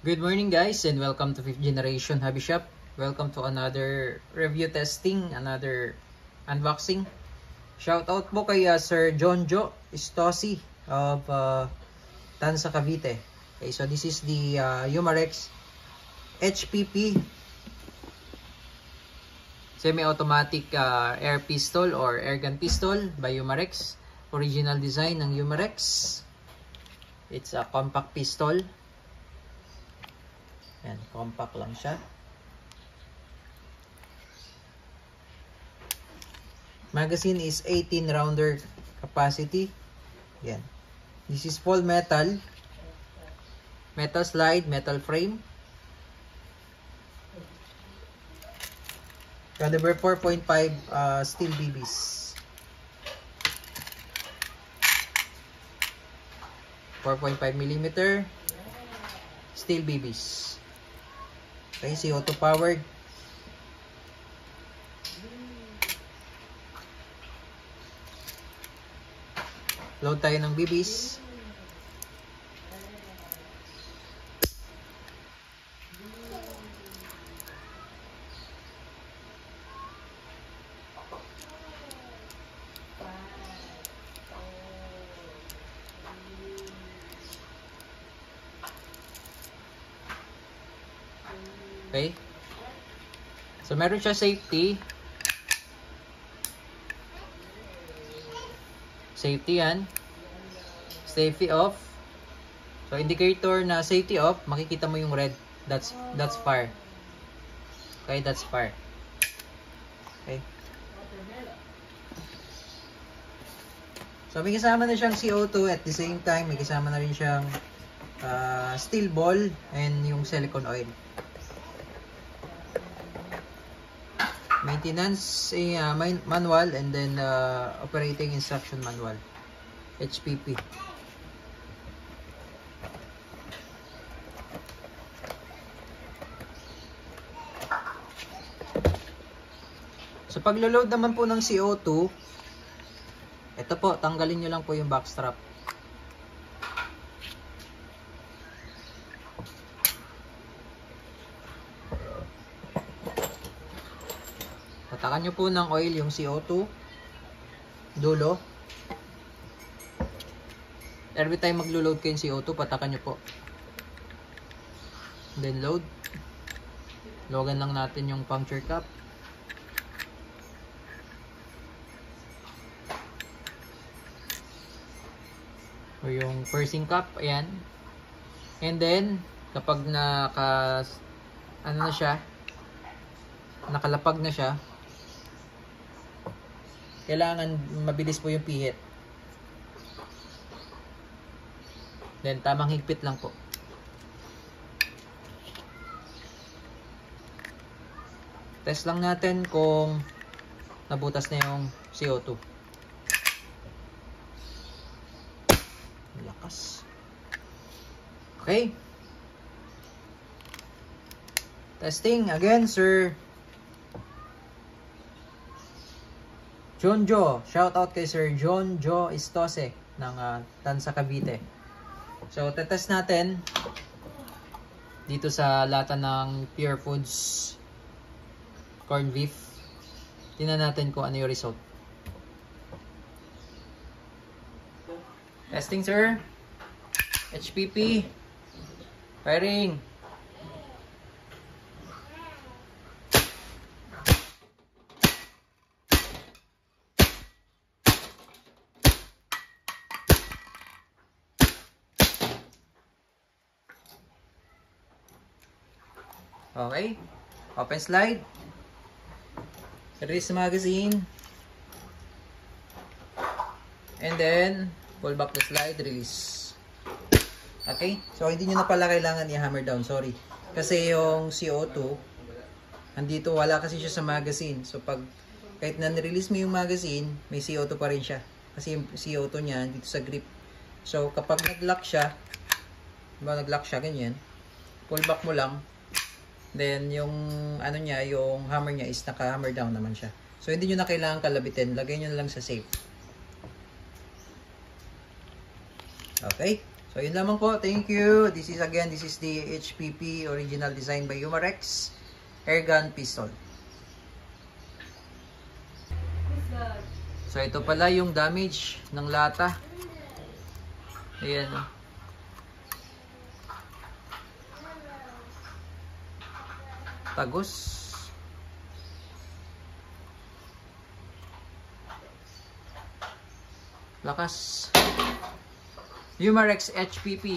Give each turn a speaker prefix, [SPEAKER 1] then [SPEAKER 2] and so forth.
[SPEAKER 1] Good morning guys and welcome to 5th Generation Hobby Shop. Welcome to another review testing, another unboxing. Shout out po kay Sir Jonjo Istosi of Tanza, Cavite. Okay, so this is the Umarex HPP semi-automatic air pistol or air gun pistol by Umarex. Original design ng Umarex. It's a compact pistol. Yan, compact lang siya. Magazine is 18 rounder capacity. Yan. This is full metal. Metal slide, metal frame. Caliber 4.5 steel BBs. 4.5mm steel BBs. Okay, CO2 powered. Load tayo ng BBs. Okay. So, meron siya safety. Safety yan. Safety off. So, indicator na safety off, makikita mo yung red. That's fire. Okay, that's fire. Okay. So, may kasama na siyang CO2 at the same time, may kasama na rin siyang steel ball and yung silicone oil. Maintenance manual and then operating instruction manual. HPP. So paglo-load naman po ng CO2, ito po, tanggalin nyo lang po yung backstrap. Patakan nyo po ng oil yung CO2 dulo. Every time maglo-load kayo yung CO2, patakan nyo po. Then load. Logan lang natin yung puncture cap. O yung pursing cap, ayan. And then, kapag ano na siya, nakalapag na siya, kailangan mabilis po yung pihit. Then tamang higpit lang po. Test lang natin kung nabutas na yung CO2. Lakas. Okay. Testing again, Sir Jonjo, shout out kay Sir Jonjo Istose ng Tanza, Cavite. So, tetest natin dito sa lata ng Pure Foods corned beef. Tingnan natin kung ano yung result. Testing, sir. HPP. Firing. Okay, open slide, release magazine, and then pull back the slide, release. Okay, so hindi nyo na pala kailangan i-hammer down, sorry. Kasi yung CO2, andito, wala kasi siya sa magazine. So pag kahit na nirelease mo yung magazine, may CO2 pa rin siya. Kasi yung CO2 niya dito sa grip. So kapag nag-lock siya, diba nag-lock siya, ganyan, pull back mo lang. Then, yung ano niya, yung hammer niya is naka-hammer down naman siya. So, hindi nyo na kailangan kalabitin. Lagay nyo na lang sa safe. Okay. So, yun lamang po. Thank you. This is the HPP original design by Umarex airgun pistol. So, ito pala yung damage ng lata. Ayan. Tagos. Lakas. Umarex HPP